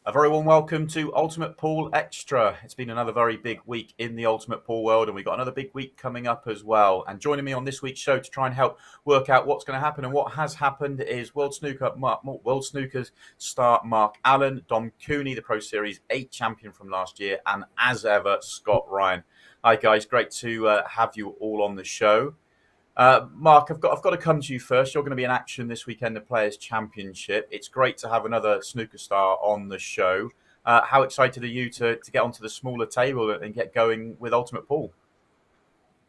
A very warm welcome to Ultimate Pool Extra. It's been another very big week in the Ultimate Pool world, and we've got another big week coming up as well. And joining me on this week's show to try and help work out what's going to happen and what has happened is World Snooker's star Mark Allen, Dom Cooney, the Pro Series 8 champion from last year, and as ever, Scott Ryan. Hi guys, great to have you all on the show. Mark, I've got to come to you first. You're going to be in action this weekend, the Players' Championship. It's great to have another snooker star on the show. How excited are you to get onto the smaller table and get going with Ultimate Pool?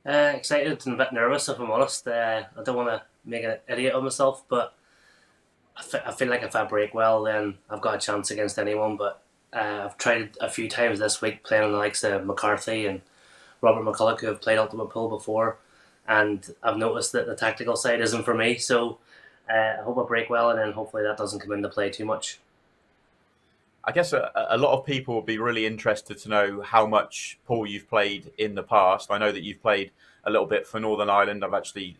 Excited and a bit nervous, if I'm honest. I don't want to make an idiot of myself, but I feel like if I break well, then I've got a chance against anyone. But I've tried a few times this week playing on the likes of McCarthy and Robert McCulloch, who have played Ultimate Pool before, and I've noticed that the tactical side isn't for me. So I hope I break well, and then hopefully that doesn't come into play too much. I guess a lot of people would be really interested to know how much pool you've played in the past. I know that you've played a little bit for Northern Ireland. I've actually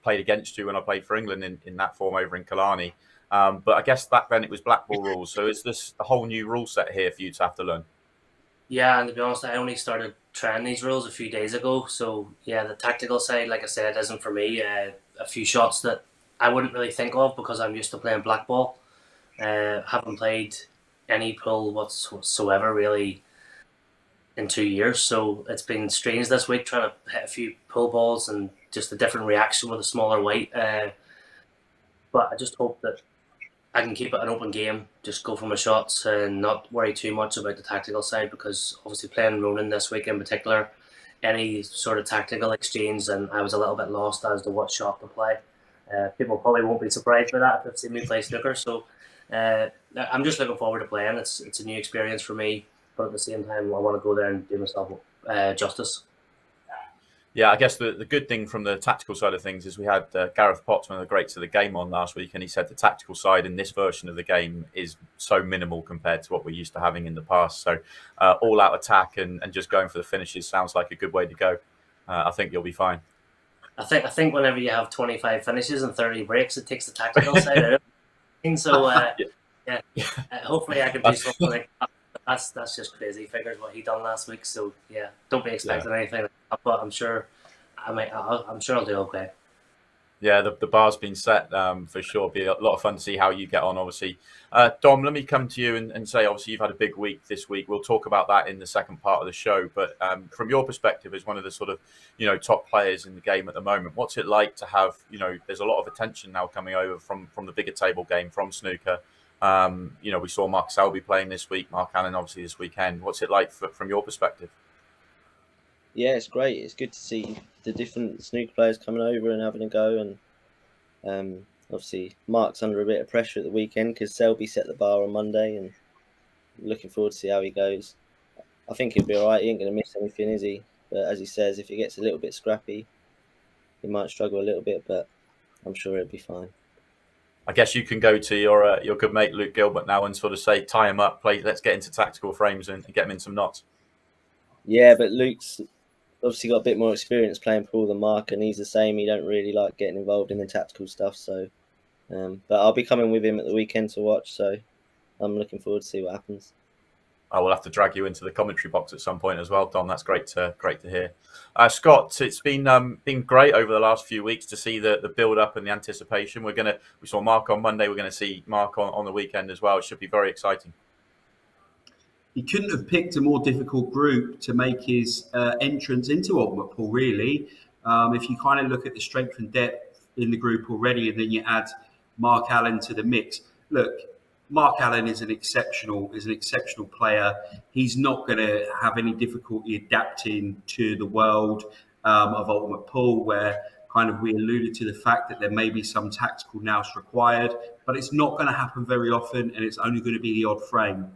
played against you when I played for England in that form over in Killarney. But I guess back then it was black ball rules. So is this a whole new rule set here for you to have to learn? Yeah, and to be honest, I only started trying these rules a few days ago. So yeah, the tactical side, like I said, isn't for me. A few shots that I wouldn't really think of because I'm used to playing black ball. Haven't played any pool whatsoever really in 2 years. So it's been strange this week trying to hit a few pull balls and just a different reaction with a smaller weight. But I just hope that I can keep it an open game, just go for my shots and not worry too much about the tactical side, because obviously playing Ronan this week in particular, any sort of tactical exchange, and I was a little bit lost as to what shot to play. People probably won't be surprised by that if they've seen me play snooker. So I'm just looking forward to playing. It's a new experience for me, but at the same time, I want to go there and do myself justice. Yeah, I guess the good thing from the tactical side of things is we had Gareth Potts, one of the greats of the game, on last week, and he said the tactical side in this version of the game is so minimal compared to what we're used to having in the past. So all-out attack and just going for the finishes sounds like a good way to go. I think you'll be fine. I think whenever you have 25 finishes and 30 breaks, it takes the tactical side out of it. So yeah, hopefully I can do something like that. That's just crazy figures what he done last week. So yeah, don't be Yeah. expecting anything like that, but I'm sure I'm sure I'll do okay. Yeah, the bar's been set for sure. It'll be a lot of fun to see how you get on, obviously. Dom, let me come to you and say, obviously, you've had a big week this week. We'll talk about that in the second part of the show. But from your perspective, as one of the sort of, top players in the game at the moment, what's it like to have, there's a lot of attention now coming over from the bigger table game, from snooker. We saw Mark Selby playing this week, Mark Allen, obviously, this weekend. What's it like from your perspective? Yeah, it's great. It's good to see the different snooker players coming over and having a go. And obviously, Mark's under a bit of pressure at the weekend because Selby set the bar on Monday, and looking forward to see how he goes. I think he'll be all right. He ain't going to miss anything, is he? But as he says, if he gets a little bit scrappy, he might struggle a little bit, but I'm sure he'll be fine. I guess you can go to your good mate Luke Gilbert now and sort of say, tie him up, play. Let's get into tactical frames and get him in some knots. Yeah, but Luke's obviously got a bit more experience playing pool than Mark, and he's the same. He don't really like getting involved in the tactical stuff. So, but I'll be coming with him at the weekend to watch. So, I'm looking forward to see what happens. I will have to drag you into the commentary box at some point as well, Don. That's great to hear. Scott, it's been great over the last few weeks to see the build up and the anticipation. We saw Mark on Monday. We're going to see Mark on the weekend as well. It should be very exciting. He couldn't have picked a more difficult group to make his entrance into Ultimate Pool, really. If you kind of look at the strength and depth in the group already, and then you add Mark Allen to the mix. Look, Mark Allen is an exceptional player. He's not going to have any difficulty adapting to the world of Ultimate Pool, where kind of we alluded to the fact that there may be some tactical nous required, but it's not going to happen very often, and it's only going to be the odd frame.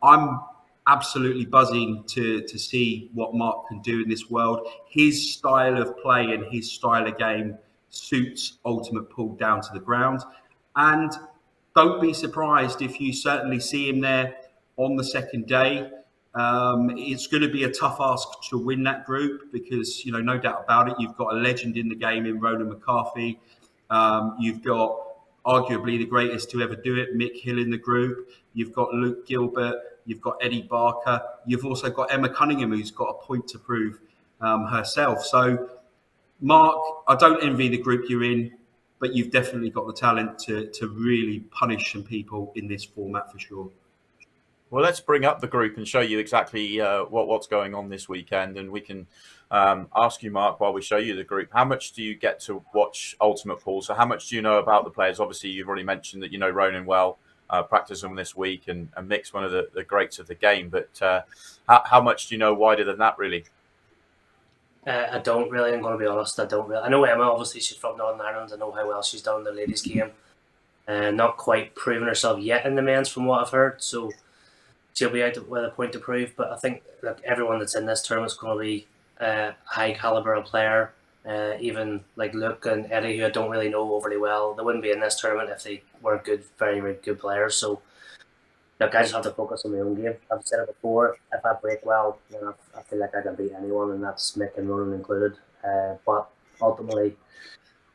I'm absolutely buzzing to see what Mark can do in this world. His style of play and his style of game suits Ultimate Pool down to the ground. And don't be surprised if you certainly see him there on the second day. It's going to be a tough ask to win that group because, no doubt about it, you've got a legend in the game in Ronan McCarthy. You've got arguably the greatest to ever do it, Mick Hill in the group. You've got Luke Gilbert. You've got Eddie Barker. You've also got Emma Cunningham, who's got a point to prove herself. So, Mark, I don't envy the group you're in, but you've definitely got the talent to really punish some people in this format for sure. Well, let's bring up the group and show you exactly what's going on this weekend, and we can ask you, Mark, while we show you the group, how much do you get to watch Ultimate Pool? So how much do you know about the players? Obviously, you've already mentioned that you know Ronan well, practice them this week, and Mick's one of the greats of the game, but how much do you know wider than that, really? I don't really, I'm going to be honest, I don't really. I know Emma, obviously she's from Northern Ireland, I know how well she's done in the ladies game. Not quite proven herself yet in the men's from what I've heard, so she'll be out with a point to prove, but I think everyone that's in this tournament is going to be a high caliber of player. Even like Luke and Eddie, who I don't really know overly well, they wouldn't be in this tournament if they weren't good, very, very good players. So look, I just have to focus on my own game. I've said it before, if I break well, then I feel like I can beat anyone, and that's Mick and Ronan included. But ultimately,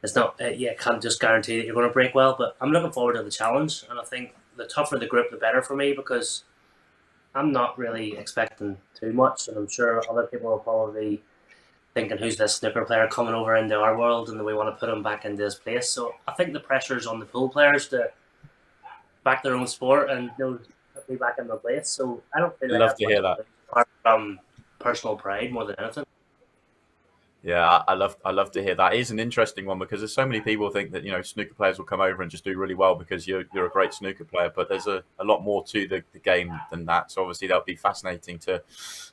it's not, you can't just guarantee that you're going to break well, but I'm looking forward to the challenge, and I think the tougher the group, the better for me, because I'm not really expecting too much, and I'm sure other people will probably be thinking, who's this snooker player coming over into our world, and we want to put him back into his place. So I think the pressure is on the pool players to back their own sport and put me back in my place. So I don't feel like Love to hear that. Apart from personal pride more than anything. Yeah, I love to hear that. It is an interesting one because there's so many people think that snooker players will come over and just do really well because you're a great snooker player, but there's a lot more to the game than that. So obviously that'll be fascinating to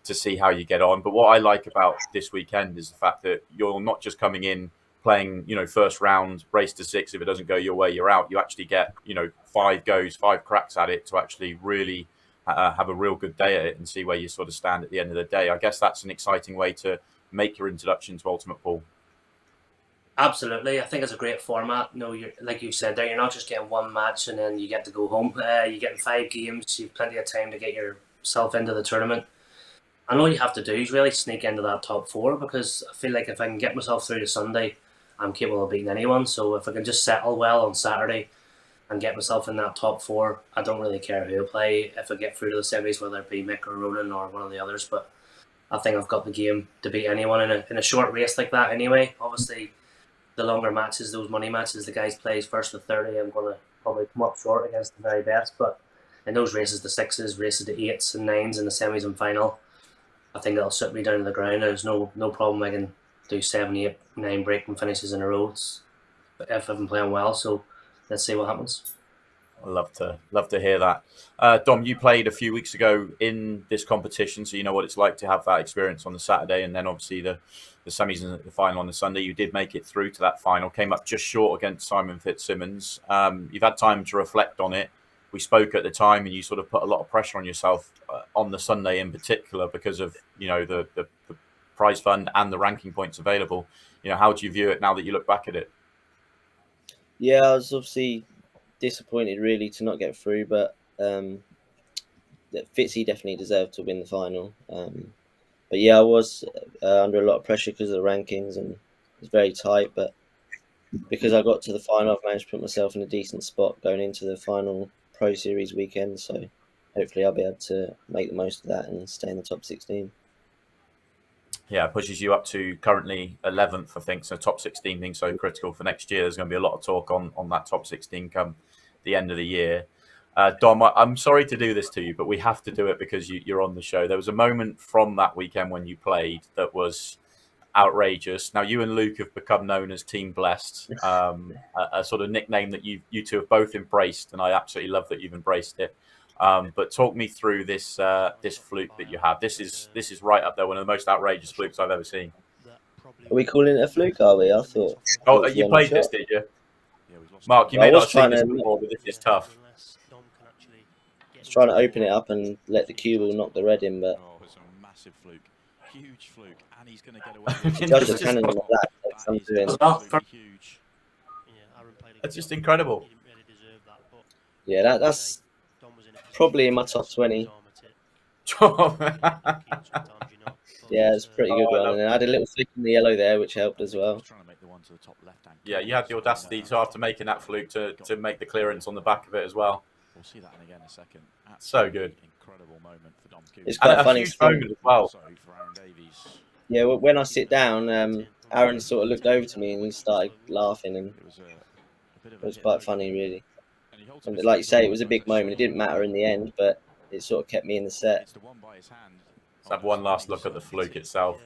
see how you get on. But what I like about this weekend is the fact that you're not just coming in playing first round race to 6. If it doesn't go your way, you're out. You actually get 5 goes, 5 cracks at it to actually really have a real good day at it and see where you sort of stand at the end of the day. I guess that's an exciting way to make your introduction to Ultimate Pool. Absolutely, I think it's a great format. You're like you said there, you're not just getting one match and then you get to go home. You're getting 5 games. You've plenty of time to get yourself into the tournament. And all you have to do is really sneak into that top 4, because I feel like if I can get myself through to Sunday, I'm capable of beating anyone. So if I can just settle well on Saturday and get myself in that top 4, I don't really care who I play. If I get through to the semis, whether it be Mick or Ronan or one of the others, but I think I've got the game to beat anyone in a short race like that anyway. Obviously, the longer matches, those money matches, the guys plays first to 30, I'm going to probably come up short against the very best. But in those races, the 6s, races to 8s and 9s in the semis and final, I think that'll sit me down to the ground. There's no problem. I can do 7, 8, 9 breaking finishes in a row if I've been playing well. So let's see what happens. I love to hear that. Dom, you played a few weeks ago in this competition, so you know what it's like to have that experience on the Saturday, and then obviously the semis and the final on the Sunday. You did make it through to that final, came up just short against Simon Fitzsimmons. You've had time to reflect on it. We spoke at the time, and you sort of put a lot of pressure on yourself on the Sunday in particular because of the prize fund and the ranking points available. How do you view it now that you look back at it? Yeah, I was obviously disappointed really to not get through, but Fitzy definitely deserved to win the final. But yeah, I was under a lot of pressure because of the rankings, and it was very tight. But because I got to the final, I've managed to put myself in a decent spot going into the final Pro Series weekend. So hopefully I'll be able to make the most of that and stay in the top 16. Yeah, it pushes you up to currently 11th, I think. So top 16 being so critical for next year. There's going to be a lot of talk on that top 16 come the end of the year. Dom, I'm sorry to do this to you, but we have to do it because you're on the show. There was a moment from that weekend when you played that was outrageous. Now, you and Luke have become known as Team Blessed, a sort of nickname that you two have both embraced, and I absolutely love that you've embraced it. But talk me through this fluke that you have. This is right up there, one of the most outrageous flukes I've ever seen. Are we calling it a fluke, are we? I thought. Oh, you played this, did you? Mark, you may not have seen this before, but this is tough. I was trying to open it up and let the cue ball knock the red in, but it's a massive fluke, huge fluke, and he's going to get away with judge the cannon like that. That's just incredible. Yeah, that's probably in my top 20. Yeah, it's a pretty good one. And I had a little flick in the yellow there, which helped as well. Yeah, you had the audacity to, after making that fluke, to make the clearance on the back of it as well. We'll see that again in a second. So good. Incredible moment for Dom Cooney. It's quite And funny. a huge moment as well. Yeah, when I sit down, Aaron sort of looked over to me and he started laughing, and it was quite funny, really. And like you say, it was a big moment. It didn't matter in the end, but it sort of kept me in the set. Let's have one last look at the fluke itself.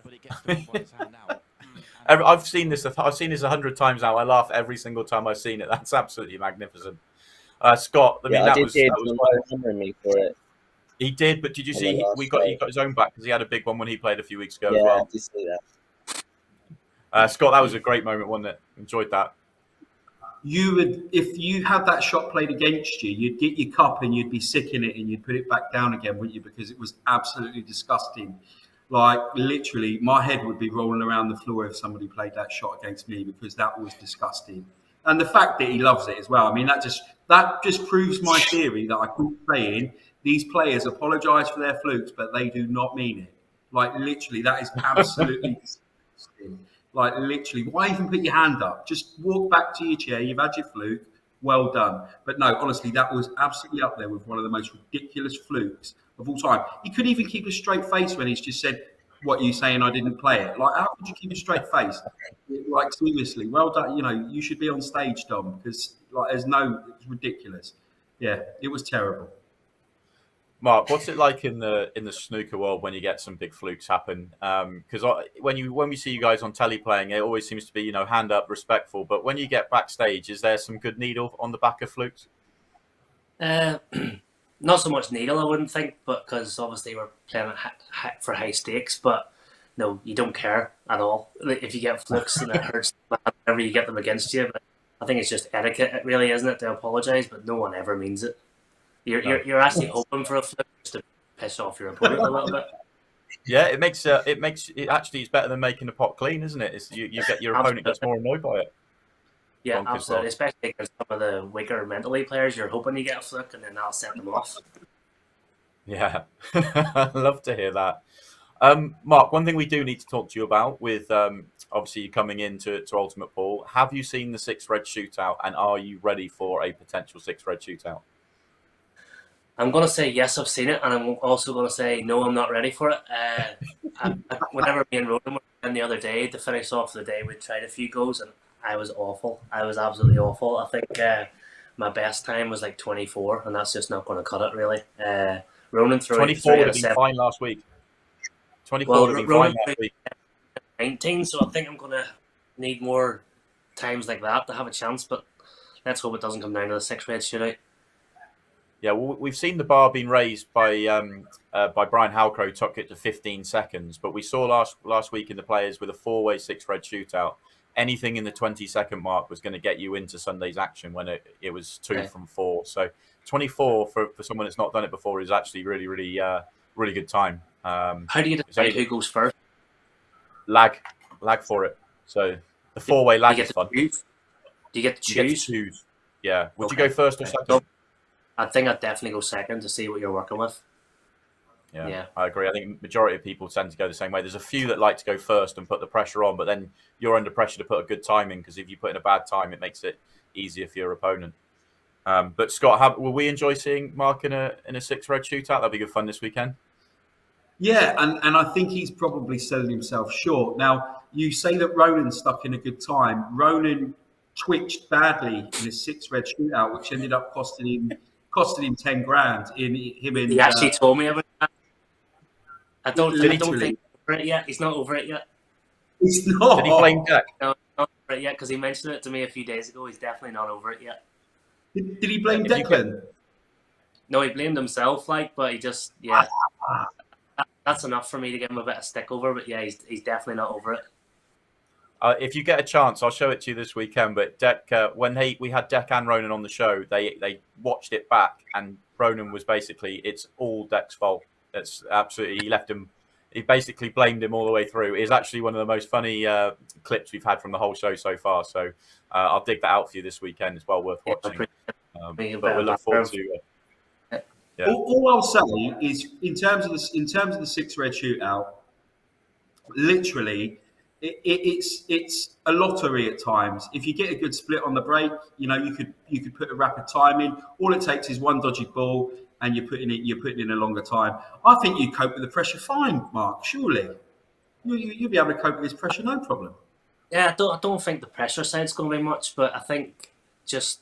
I've seen this 100 times now. I laugh every single time I've seen it. That's absolutely magnificent. Scott, I mean, I that did was hammering me for it. He did, but did you see he got his own back because he had a big one when he played a few weeks ago as Yeah, well. I did see that. Scott, that was a great moment, wasn't it? Enjoyed that. You would, if you had that shot played against you, you'd get your cup and you'd be sick in it and you'd put it back down again, wouldn't you? Because it was absolutely disgusting. Like literally, my head would be rolling around the floor if somebody played that shot against me, because that was disgusting. And the fact that he loves it as well. I mean, that just proves my theory that I keep saying. These players apologise for their flukes, but they do not mean it. Like literally, that is absolutely disgusting. Like literally, why even put your hand up? Just walk back to your chair. You've had your fluke. Well done. But no, honestly, that was absolutely up there with one of the most ridiculous flukes of all time. He couldn't even keep a straight face when he's just said, "What are you saying? I didn't play it." Like, how could you keep a straight face? Like seriously, well done. You know, you should be on stage, Dom, because like, it's ridiculous. Yeah, it was terrible. Mark, what's it like in the snooker world when you get some big flukes happen? Because when we see you guys on telly playing, it always seems to be hand up, respectful. But when you get backstage, is there some good needle on the back of flukes? Not so much needle, I wouldn't think, but because obviously we're playing for high stakes. But no, you don't care at all if you get flukes and it hurts whenever you get them against you. But I think it's just etiquette, really, isn't it, to apologise? But no one ever means it. You're actually hoping for a fluke just to piss off your opponent a little bit. Yeah, it actually is better than making the pot clean, isn't it? You get your opponent gets more annoyed by it. Yeah, absolutely. Especially against some of the weaker mentally players, you're hoping you get a fluke and then that'll set them off. Yeah, I'd love to hear that. Mark, one thing we do need to talk to you about with obviously you coming into Ultimate Pool, have you seen the 6 red shootout and are you ready for a potential 6 red shootout? I'm going to say yes, I've seen it, and I'm also going to say no, I'm not ready for it. Whenever me and Ronan were in the other day to finish off the day, we tried a few goes, and I was awful. I was absolutely awful. I think my best time was like 24, and that's just not going to cut it, really. Ronan threw 24 would have been fine last week. 24 would have been fine last week. 19, so I think I'm going to need more times like that to have a chance, but let's hope it doesn't come down to the 6 red shootout. Yeah, well, we've seen the bar being raised by Brian Halcrow, took it to 15 seconds. But we saw last week in the players with a 4-way 6 red shootout, anything in the 20-second mark was going to get you into Sunday's action when it was 2 from 4. So 24 for someone that's not done it before is actually really, really, really good time. How do you decide who goes first? Lag for it. So the 4-way lag is fun. Do you get to choose? You get to choose. Yeah. Would you go first or second? I think I'd definitely go second to see what you're working with. Yeah, I agree. I think the majority of people tend to go the same way. There's a few that like to go first and put the pressure on, but then you're under pressure to put a good time in because if you put in a bad time, it makes it easier for your opponent. But Scott, will we enjoy seeing Mark in a 6 red shootout? That'd be good fun this weekend. Yeah, and I think he's probably selling himself short. Now, you say that Ronan stuck in a good time. Ronan twitched badly in a 6 red shootout, which ended up costing him 10 grand. He actually told me about that. I don't think he's over it yet. He's not over it yet. He's not. Did he blame Jack? No, not over it yet because he mentioned it to me a few days ago. He's definitely not over it yet. Did he blame Declan? No, he blamed himself, but he just that's enough for me to give him a bit of stick over. But yeah, he's definitely not over it. If you get a chance, I'll show it to you this weekend. But Dec, when we had Dec and Ronan on the show, they watched it back, and Ronan was basically, it's all Dec's fault. It's absolutely, he basically blamed him all the way through. It's actually one of the most funny clips we've had from the whole show so far. So I'll dig that out for you this weekend. It's well worth watching. But we'll look forward to it. Yeah. All I'll say is, in terms of the 6 red shootout, literally, it's a lottery at times. If you get a good split on the break, you could put a rapid time in. All it takes is one dodgy ball, and you're putting in a longer time. I think you cope with the pressure fine, Mark. Surely you'll be able to cope with this pressure, no problem. Yeah, I don't think the pressure side's going to be much, but I think just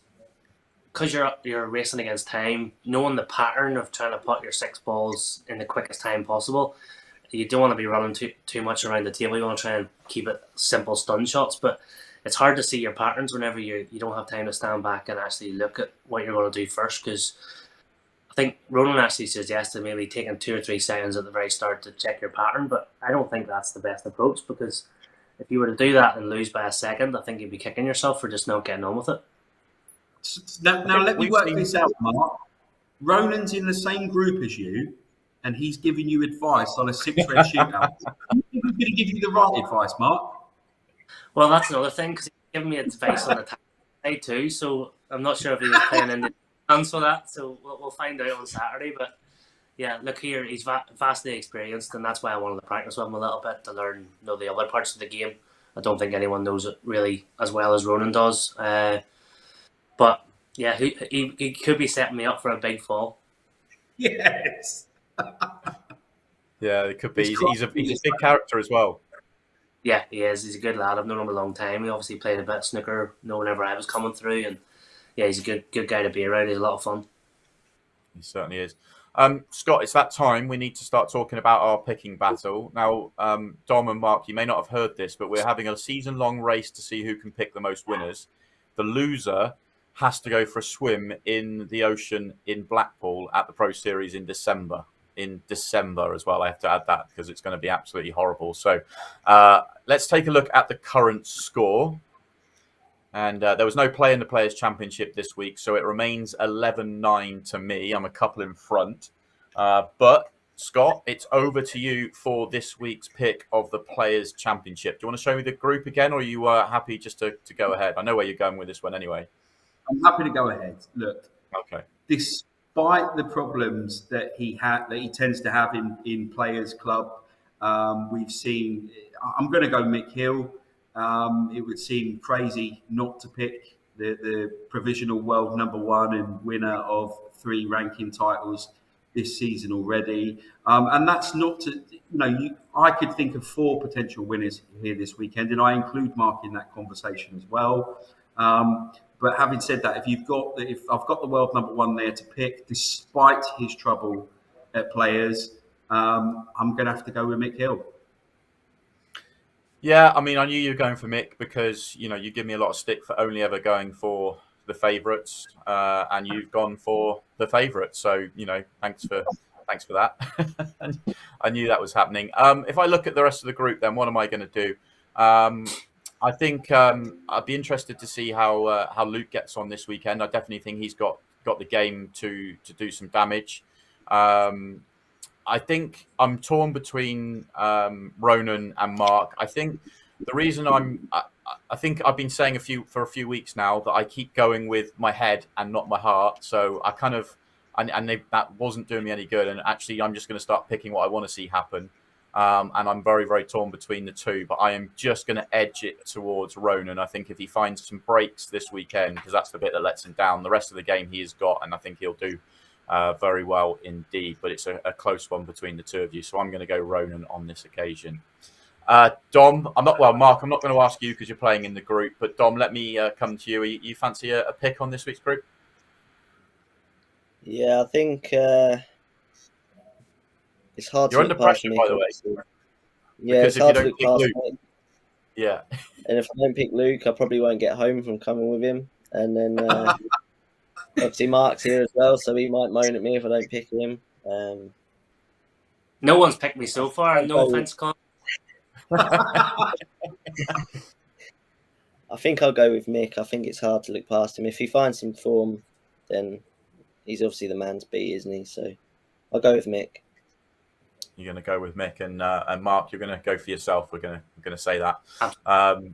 because you're racing against time, knowing the pattern of trying to put your 6 balls in the quickest time possible, you don't want to be running too much around the table. You want to try and keep it simple stun shots, but it's hard to see your patterns whenever you don't have time to stand back and actually look at what you're going to do first, because I think Ronan actually suggested maybe taking 2 or 3 seconds at the very start to check your pattern, but I don't think that's the best approach, because if you were to do that and lose by a second, I think you'd be kicking yourself for just not getting on with it. Now let me work this out, Mark. Ronan's in the same group as you, and he's giving you advice on a 6-red shootout. He's going to give you the right advice, Mark. Well, that's another thing, because he's giving me advice on the side too, so I'm not sure if he was playing in the hands for that, so we'll find out on Saturday. But yeah, look here, he's vastly experienced, and that's why I wanted to practice with him a little bit to learn the other parts of the game. I don't think anyone knows it really as well as Ronan does. But yeah, he could be setting me up for a big fall. Yes. Yeah, it could be. He's a big character as well. Yeah, he is. He's a good lad. I've known him a long time. He obviously played a bit of snooker whenever I was coming through, and yeah, he's a good guy to be around. He's a lot of fun. He certainly is. Scott, it's that time. We need to start talking about our picking battle. Now, Dom and Mark, you may not have heard this, but we're having a season-long race to see who can pick the most winners. The loser has to go for a swim in the ocean in Blackpool at the Pro Series in December. In December as well, I have to add that because it's going to be absolutely horrible. So let's take a look at the current score. And there was no play in the Players' Championship this week, so it remains 11-9 to me. I'm a couple in front. But, Scott, it's over to you for this week's pick of the Players' Championship. Do you want to show me the group again, or are you happy just to go ahead? I know where you're going with this one anyway. I'm happy to go ahead. Look, okay. Despite the problems that he tends to have in Players' Club, we've seen. I'm going to go Mick Hill. It would seem crazy not to pick the provisional world #1 and winner of 3 ranking titles this season already. And that's not to, I could think of 4 potential winners here this weekend, and I include Mark in that conversation as well. But having said that, if I've got the world #1 there to pick, despite his trouble at Players, I'm going to have to go with Mick Hill. Yeah, I mean, I knew you were going for Mick because, you give me a lot of stick for only ever going for the favourites, and you've gone for the favourites. So, thanks for that. I knew that was happening. If I look at the rest of the group, then what am I going to do? I think I'd be interested to see how Luke gets on this weekend. I definitely think he's got the game to do some damage. I think I'm torn between Ronan and Mark. I think the reason I think I've been saying for a few weeks now that I keep going with my head and not my heart. So I kind of that wasn't doing me any good. And actually, I'm just going to start picking what I want to see happen. And I'm very, very torn between the two, but I am just going to edge it towards Ronan. I think if he finds some breaks this weekend, because that's the bit that lets him down, the rest of the game he has got, and I think he'll do very well indeed. But it's a close one between the two of you, so I'm going to go Ronan on this occasion. Dom, Mark, I'm not going to ask you because you're playing in the group, but Dom, let me come to you. You fancy a pick on this week's group? Yeah, I think it's hard You're to under look past pressure, Mick, by the way. obviously. Yeah, Because it's hard to look past Luke, Mick. yeah. And if I don't pick Luke, I probably won't get home from coming with him. And then obviously Mark's here as well, so he might moan at me if I don't pick him. No one's picked me so far. No offense, Colin. I think I'll go with Mick. I think it's hard to look past him. If he finds some form, then he's obviously the man to beat, isn't he? So I'll go with Mick. You're going to go with Mick, and Mark, you're going to go for yourself. We're going to say that. Absolutely.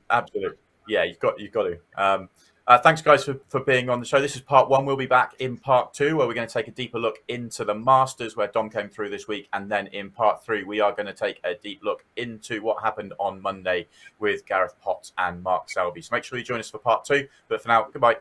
Absolutely. Yeah, you've got to. Thanks, guys, for being on the show. This is part one. We'll be back in part two, where we're going to take a deeper look into the Masters, where Dom came through this week. And then in part three, we are going to take a deep look into what happened on Monday with Gareth Potts and Mark Selby. So make sure you join us for part two. But for now, goodbye.